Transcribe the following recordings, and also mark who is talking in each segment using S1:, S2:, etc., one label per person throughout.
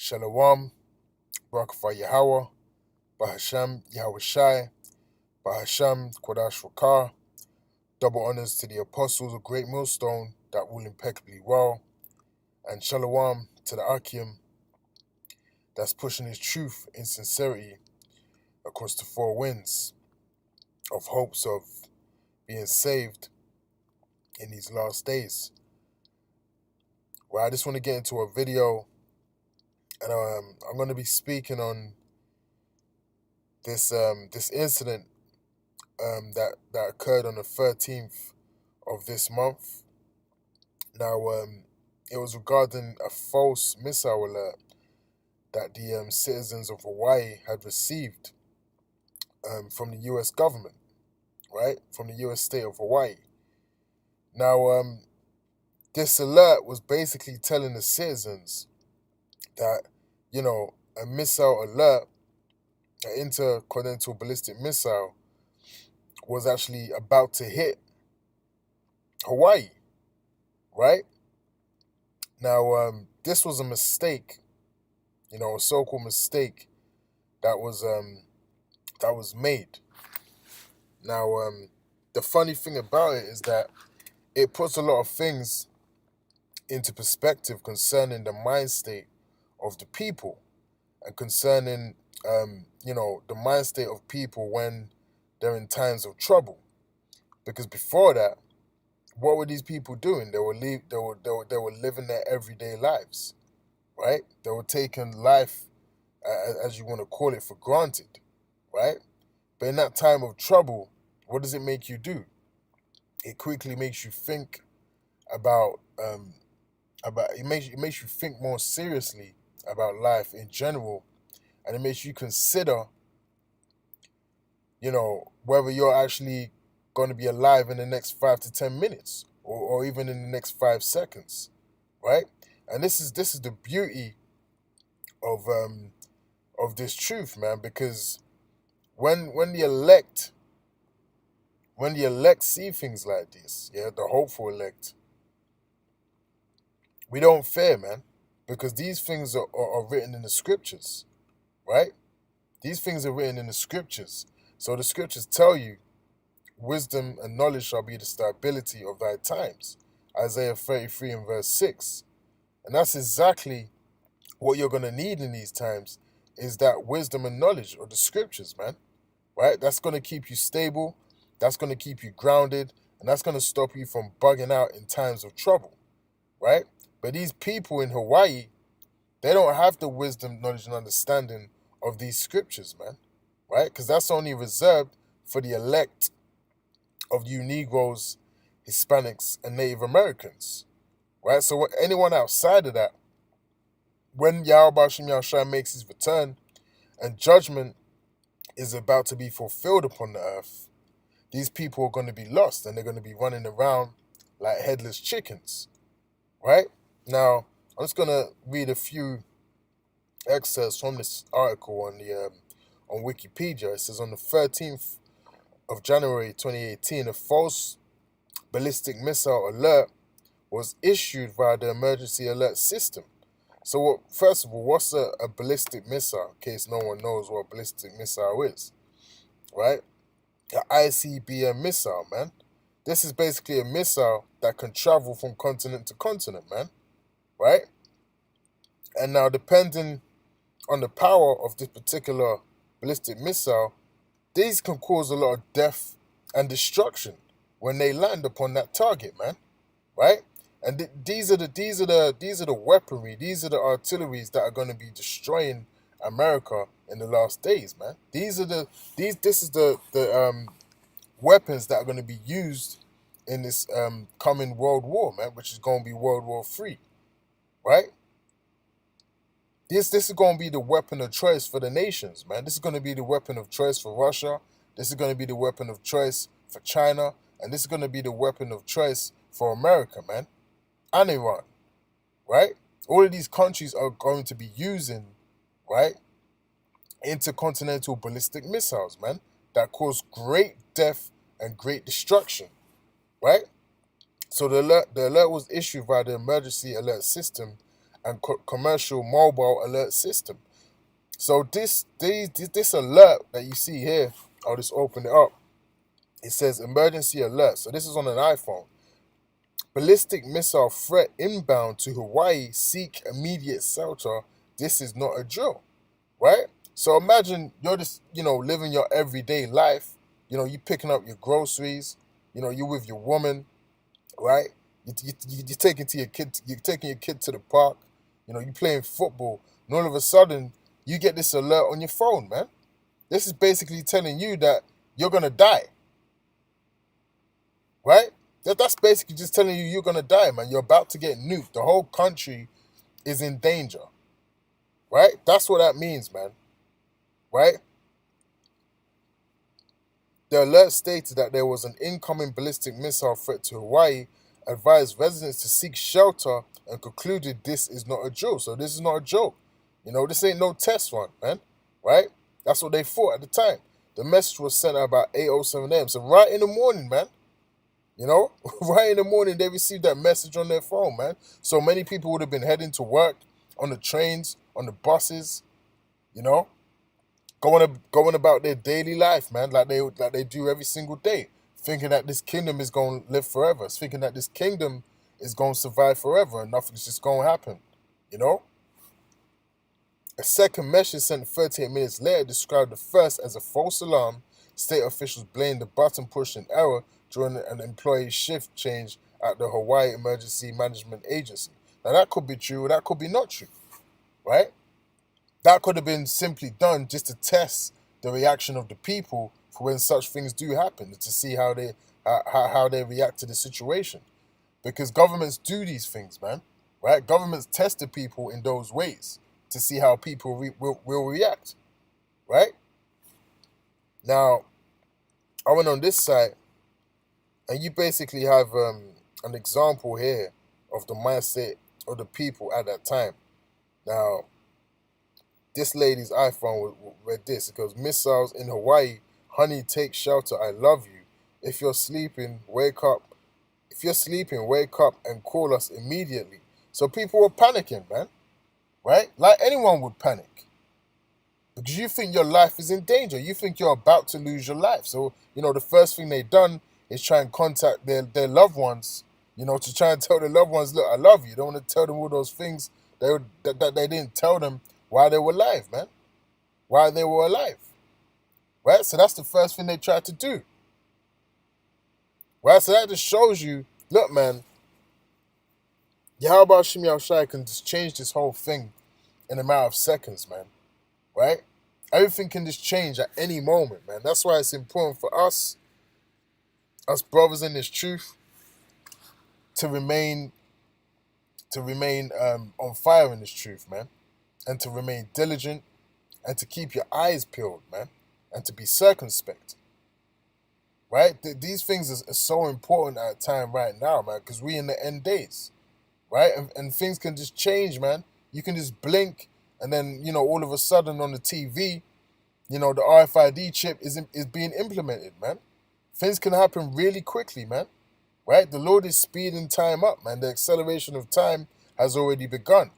S1: Shalom, Barakah Yahweh, Bahasham Yahweh Shai, Bahasham Kodash Rakah. Double honors to the apostles of GreatMillStone that rule impeccably well, and Shalom to the Akim that's pushing his truth in sincerity across the four winds of hopes of being saved in these last days. Well, I just want to get into a video, and I'm going to be speaking on this incident that occurred on the 13th of this month. Now, it was regarding a false missile alert that the citizens of Hawaii had received from the U.S. government, right? From the U.S. state of Hawaii. Now, this alert was basically telling the citizens that, a missile alert, an intercontinental ballistic missile, was actually about to hit Hawaii, right? Now, this was a mistake, a so-called mistake that was made. Now, the funny thing about it is that it puts a lot of things into perspective concerning the mind state of the people, and concerning, the mind state of people when they're in times of trouble. Because before that, what were these people doing? They were living their everyday lives, right? They were taking life, as you want to call it, for granted, right? But in that time of trouble, what does it make you do? It quickly makes you think about it makes you think more seriously about life in general, and it makes you consider, whether you're actually going to be alive in the next 5 to 10 minutes, or even in the next 5 seconds, right? And this is the beauty of this truth, man, because when the elect see things like this, the hopeful elect, we don't fear, man, because these things are written in the scriptures, right? These things are written in the scriptures. So the scriptures tell you, wisdom and knowledge shall be the stability of thy times. Isaiah 33 and verse 6. And that's exactly what you're going to need in these times, is that wisdom and knowledge of the scriptures, man. Right? That's going to keep you stable. That's going to keep you grounded. And that's going to stop you from bugging out in times of trouble. Right? But these people in Hawaii, they don't have the wisdom, knowledge, and understanding of these scriptures, man. Right? Because that's only reserved for the elect of you Negroes, Hispanics, and Native Americans. Right? So anyone outside of that, when Yahweh Shem Yahushua makes his return and judgment is about to be fulfilled upon the earth, these people are going to be lost, and they're going to be running around like headless chickens. Right? Now, I'm just going to read a few excerpts from this article on Wikipedia. It says, on the 13th of January 2018, a false ballistic missile alert was issued via the emergency alert system. So, first of all, what's a ballistic missile, in case no one knows what a ballistic missile is, right? The ICBM missile, man. This is basically a missile that can travel from continent to continent, man, right? And now, depending on the power of this particular ballistic missile, these can cause a lot of death and destruction when they land upon that target, man, right? And these are the weaponry, these are the artilleries that are going to be destroying America in the last days, man. This is the weapons that are going to be used in this coming World War, man, which is going to be World War III, right? This is going to be the weapon of choice for the nations, man. This is going to be the weapon of choice for Russia. This is going to be the weapon of choice for China. And this is going to be the weapon of choice for America, man. And Iran, right? All of these countries are going to be using, right, intercontinental ballistic missiles, man, that cause great death and great destruction, right? So the alert was issued via the emergency alert system, and commercial mobile alert system. So this alert that you see here, I'll just open it up. It says emergency alert. So this is on an iPhone. Ballistic missile threat inbound to Hawaii. Seek immediate shelter. This is not a drill, right? So imagine you're just, living your everyday life. You picking up your groceries. You're with your woman, right? You're taking your kid to the park. You're playing football, and all of a sudden you get this alert on your phone, man. This is basically telling you that you're gonna die, right? That's basically just telling you you're gonna die, man. You're about to get nuked. The whole country is in danger, right? That's what that means, man, right? The alert stated that there was an incoming ballistic missile threat to Hawaii, advised residents to seek shelter, and concluded this is not a joke. So this is not a joke. This ain't no test run, man, right? That's what they thought at the time. The message was sent out about 8:07 a.m. So right in the morning, man. Right in the morning, they received that message on their phone, man. So many people would have been heading to work, on the trains, on the buses, going about their daily life, man, like they do every single day, thinking that this kingdom is going to live forever, thinking that this kingdom is going to survive forever and nothing's just going to happen, A second message sent 38 minutes later described the first as a false alarm. State officials blamed the button pushing error during an employee shift change at the Hawaii Emergency Management Agency. Now that could be true, or that could be not true, right? That could have been simply done just to test the reaction of the people for when such things do happen, to see how they react to the situation. Because governments do these things, man, right? Governments test the people in those ways to see how people will react, right? Now, I went on this site, and you basically have an example here of the mindset of the people at that time. Now, this lady's iPhone read this. It goes, missiles in Hawaii. Honey, take shelter. I love you. If you're sleeping, wake up. If you're sleeping, wake up and call us immediately. So people were panicking, man. Right? Like anyone would panic. Because you think your life is in danger. You think you're about to lose your life. So, the first thing they done is try and contact their loved ones, to try and tell their loved ones, look, I love you. They don't want to tell them all those things that they didn't tell them while they were alive, man. While they were alive. Right? So that's the first thing they tried to do. Right? So that just shows you, look, man, Yahweh Hashem Yahushua can just change this whole thing in a matter of seconds, man. Right? Everything can just change at any moment, man. That's why it's important for us brothers in this truth, to remain on fire in this truth, man. And to remain diligent, and to keep your eyes peeled, man. And to be circumspect. Right? These things are so important at a time right now, man, because we in the end days. Right? And things can just change, man. You can just blink, and then, all of a sudden on the TV, the RFID chip is being implemented, man. Things can happen really quickly, man. Right? The Lord is speeding time up, man. The acceleration of time has already begun.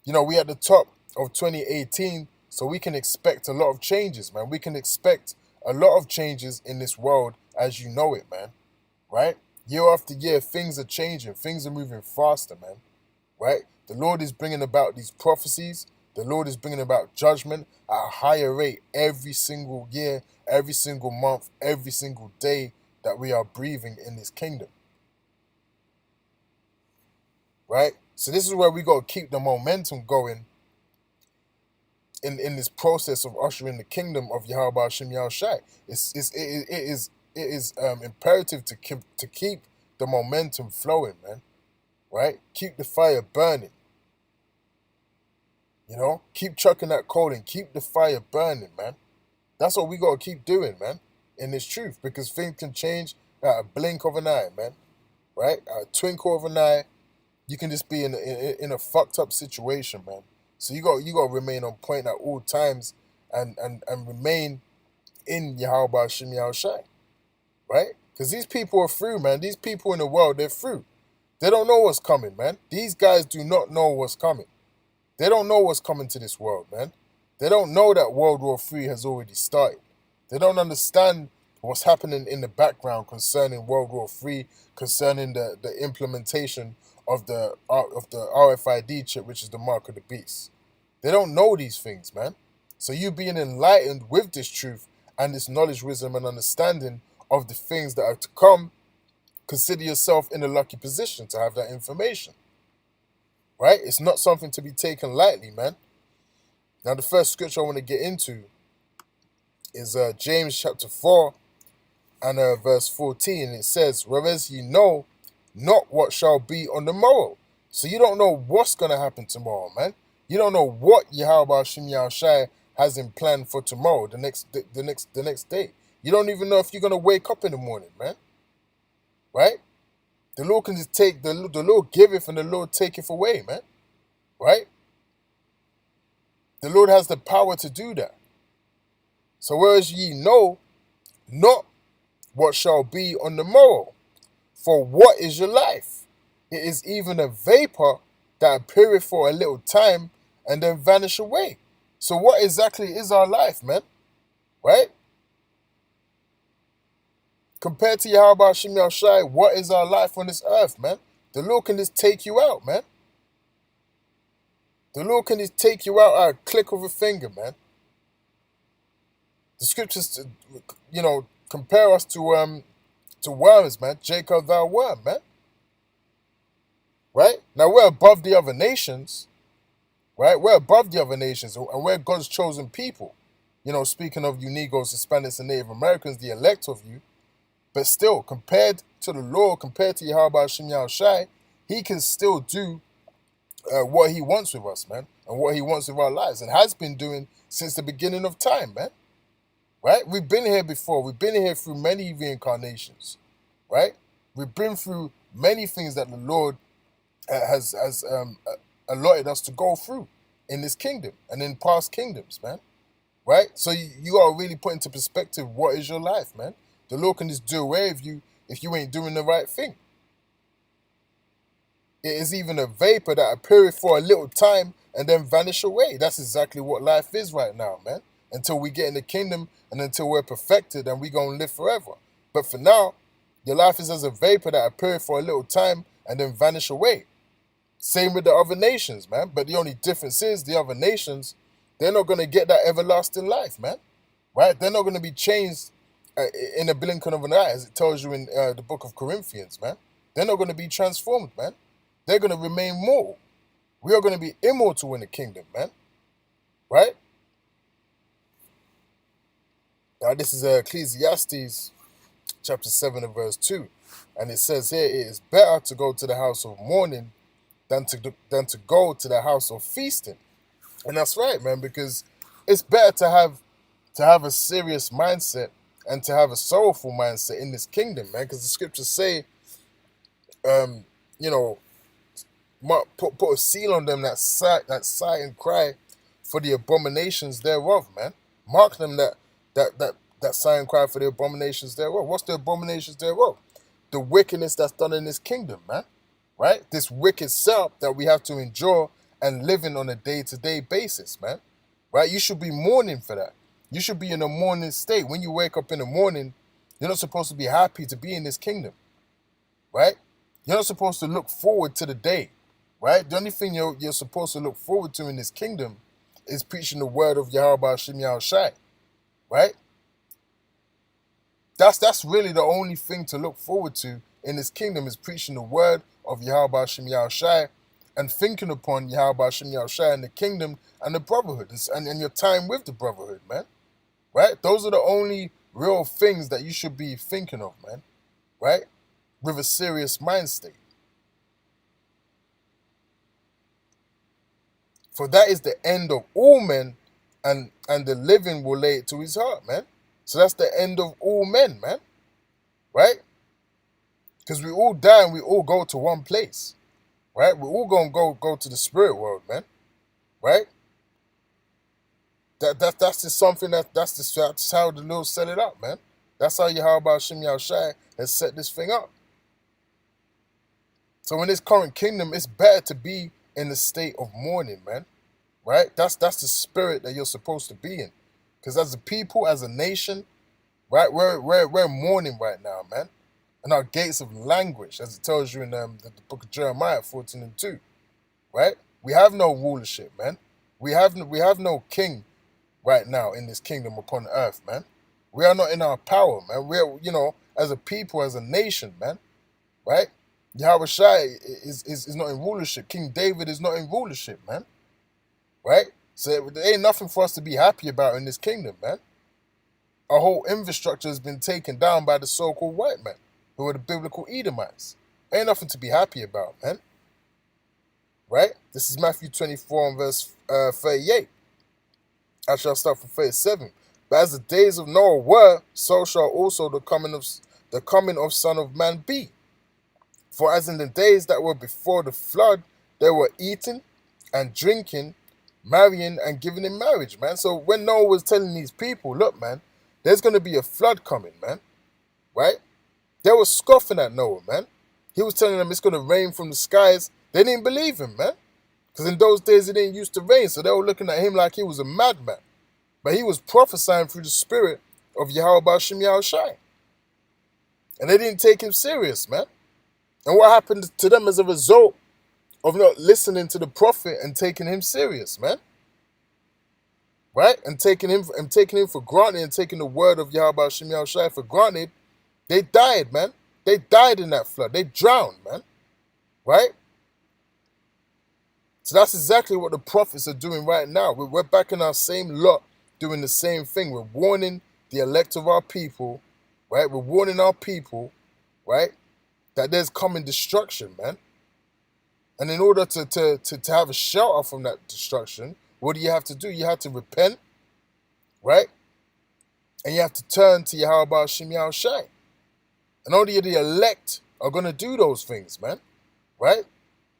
S1: We at the top of 2018, so we can expect a lot of changes, man. We can expect a lot of changes in this world as you know it, man. Right? Year after year, things are changing. Things are moving faster, man. Right? The Lord is bringing about these prophecies. The Lord is bringing about judgment at a higher rate every single year, every single month, every single day that we are breathing in this kingdom. Right? So this is where we got to keep the momentum going in this process of ushering the kingdom of Yahweh Hashem Yahushua. It is imperative to keep the momentum flowing, man. Right? Keep the fire burning. Keep chucking that coal and keep the fire burning, man. That's what we got to keep doing, man, in this truth, because things can change at a blink of an eye, man. Right? At a twinkle of an eye, you can just be in a fucked up situation, man. So you got to remain on point at all times and remain in Yahweh Hashem Yahushua. Right? Because these people are through, man. These people in the world, they're through. They don't know what's coming, man. These guys do not know what's coming. They don't know what's coming to this world, man. They don't know that World War III has already started. They don't understand what's happening in the background concerning World War III, concerning the implementation of the RFID chip, which is the mark of the beast. They don't know these things, man. So you being enlightened with this truth and this knowledge, wisdom, and understanding of the things that are to come, consider yourself in a lucky position to have that information. Right? It's not something to be taken lightly, man. Now, the first scripture I want to get into is James chapter 4 and verse 14. It says, whereas ye know not what shall be on the morrow. So you don't know what's going to happen tomorrow, man. You don't know what Yahweh Shem Yahushai has in plan for tomorrow, the next day. You don't even know if you're going to wake up in the morning, man. Right? The Lord can just take, the Lord giveth and the Lord taketh away, man. Right? The Lord has the power to do that. So whereas ye know not what shall be on the morrow, for what is your life? It is even a vapor that appeareth for a little time and then vanish away. So what exactly is our life, man? Right? Compared to Yahweh Shem Yahushai, what is our life on this earth, man? The Lord can just take you out, man. The Lord can just take you out at a click of a finger, man. The scriptures, compare us to worms, man. Jacob, thou worm, man. Right? Now, we're above the other nations, right? We're above the other nations, and we're God's chosen people. Speaking of you Negroes, Hispanics, and Native Americans, the elect of you. But still, compared to the Lord, compared to Yahweh Shem Yahushai, he can still do what he wants with us, man, and what he wants with our lives, and has been doing since the beginning of time, man. Right? We've been here before. We've been here through many reincarnations, right? We've been through many things that the Lord has allotted us to go through in this kingdom and in past kingdoms, man. Right? So you are really put into perspective, what is your life, man? The Lord can just do away with you if you ain't doing the right thing. It is even a vapor that appeareth for a little time and then vanish away. That's exactly what life is right now, man. Until we get in the kingdom and until we're perfected and we're going to live forever. But for now, your life is as a vapor that appeareth for a little time and then vanish away. Same with the other nations, man. But the only difference is the other nations, they're not going to get that everlasting life, man. Right? They're not going to be changed in a blinking of an eye, as it tells you in the book of Corinthians, man. They're not going to be transformed, man. They're going to remain mortal. We are going to be immortal in the kingdom, man. Right? Now, this is Ecclesiastes chapter 7 and verse 2. And it says here, it is better to go to the house of mourning than to go to the house of feasting. And that's right, man, because it's better to have a serious mindset and to have a sorrowful mindset in this kingdom, man, because the scriptures say, put a seal on them that sigh and cry for the abominations thereof, man. Mark them that sigh and cry for the abominations thereof. What's the abominations thereof? The wickedness that's done in this kingdom, man. Right? This wicked self that we have to endure and living on a day-to-day basis, man. Right? You should be mourning for that. You should be in a mourning state. When you wake up in the morning, you're not supposed to be happy to be in this kingdom. Right? You're not supposed to look forward to the day. Right? The only thing you're supposed to look forward to in this kingdom is preaching the word of Yahweh Shem Yahushai. Right? That's really the only thing to look forward to in this kingdom, is preaching the word of Yahweh Shem Yahushai and thinking upon Yahweh Shem Yahushai and the kingdom and the brotherhood and your time with the brotherhood, man. Right? Those are the only real things that you should be thinking of, man. Right? With a serious mind state. For that is the end of all men, and the living will lay it to his heart, man. So that's the end of all men, man. Right? Because we all die and we all go to one place. Right? We're all going to go to the spirit world, man. Right? That's just something that's how the Lord set it up, man. That's how Yahweh Shem Yahushai has set this thing up. So in this current kingdom, it's better to be in the state of mourning, man. Right? That's the spirit that you're supposed to be in. Because as a people, as a nation, right, we're mourning right now, man. And our gates of languish, as it tells you in the book of Jeremiah 14:2. Right? We have no rulership, man. We have no king right now in this kingdom upon earth, man. We are not in our power, man. We are, as a people, as a nation, man. Right? Yahweh Shai is not in rulership. King David is not in rulership, man. Right? So there ain't nothing for us to be happy about in this kingdom, man. Our whole infrastructure has been taken down by the so-called white men, who are the biblical Edomites. Ain't nothing to be happy about, man. Right? This is Matthew 24 and verse 38. Actually, I'll start from 37. But as the days of Noah were, so shall also the coming of Son of Man be. For as in the days that were before the flood, they were eating and drinking, marrying and giving in marriage, man. So when Noah was telling these people, look, man, there's going to be a flood coming, man. Right? They were scoffing at Noah, man. He was telling them it's going to rain from the skies. They didn't believe him, man. Because in those days it didn't used to rain. So they were looking at him like he was a madman. But he was prophesying through the spirit of Yahweh Ba'Shem Yahushai. And they didn't take him serious, man. And what happened to them as a result of not listening to the prophet and taking him serious, man? Right? And taking him for granted and taking the word of Yahweh Ba'Shem Yahushai for granted, they died, man. They died in that flood. They drowned, man. Right? So that's exactly what the prophets are doing right now. We're back in our same lot doing the same thing. We're warning the elect of our people, right? We're warning our people, right, that there's coming destruction, man. And in order to have a shelter from that destruction, what do you have to do? You have to repent, right? And you have to turn to Yahweh Ba'Shem Yahushai. And only the elect are going to do those things, man, right?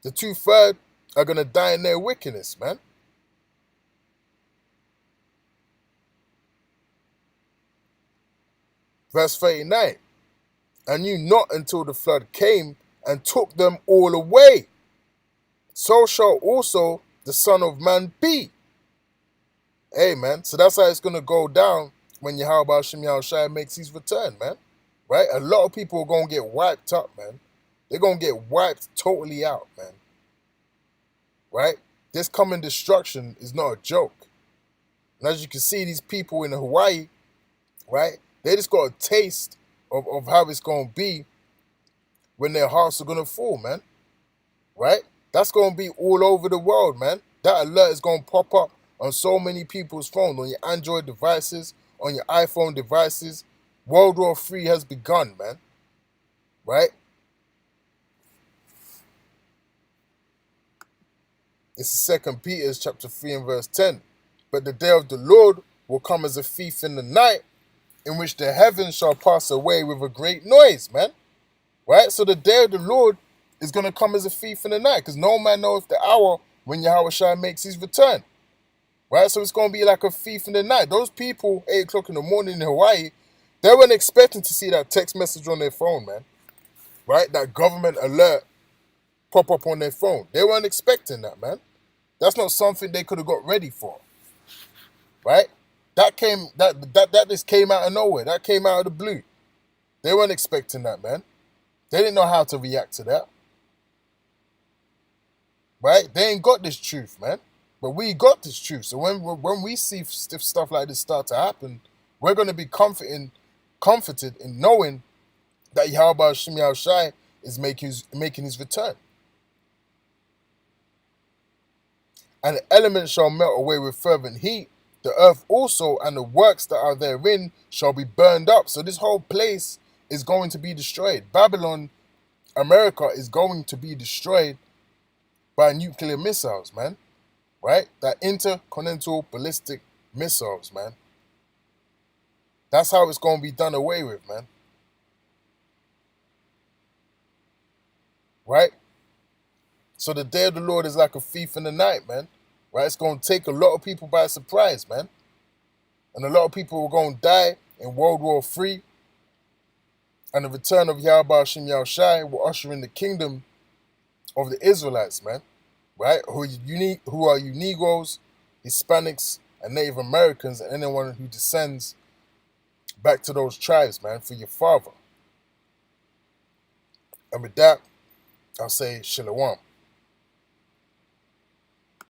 S1: The 2/3 are going to die in their wickedness, man. Verse 39, and knew not until the flood came and took them all away. So shall also the Son of Man be. Hey, man, so that's how it's going to go down when Yahweh Ba'Shem Yahushai makes his return, man. Right? A lot of people are going to get wiped up, man. They're going to get wiped totally out, man. Right? This coming destruction is not a joke. And as you can see, these people in Hawaii, right, they just got a taste of how it's going to be when their hearts are going to fall, man. Right? That's going to be all over the world, man. That alert is going to pop up on so many people's phones, on your Android devices, on your iPhone devices. World War III has begun, man. Right? It's 2 Peter chapter 3 and verse 10. But the day of the Lord will come as a thief in the night, in which the heavens shall pass away with a great noise, man. Right? So the day of the Lord is going to come as a thief in the night, because no man knoweth the hour when Yahweh Shai makes his return. Right? So it's going to be like a thief in the night. Those people, 8 o'clock in the morning in Hawaii, they weren't expecting to see that text message on their phone, man. Right? That government alert pop up on their phone. They weren't expecting that, man. That's not something they could have got ready for. Right? That just came out of nowhere. That came out of the blue. They weren't expecting that, man. They didn't know how to react to that. Right? They ain't got this truth, man. But we got this truth. So when we see stuff like this start to happen, we're going to be comforted in knowing that Yahweh Ba'Shem Yahushai is making his return. And the elements shall melt away with fervent heat. The earth also and the works that are therein shall be burned up. So this whole place is going to be destroyed. Babylon, America, is going to be destroyed by nuclear missiles, man. Right? That intercontinental ballistic missiles, man. That's how it's going to be done away with, man. Right? So the day of the Lord is like a thief in the night, man. Right? It's going to take a lot of people by surprise, man. And a lot of people are going to die in World War III. And the return of Yahweh Ba'Shem Yahushai will usher in the kingdom of the Israelites, man, right? Who are you Negroes, Hispanics, and Native Americans, and anyone who descends back to those tribes, man, for your father. And with that, I'll say Shalom.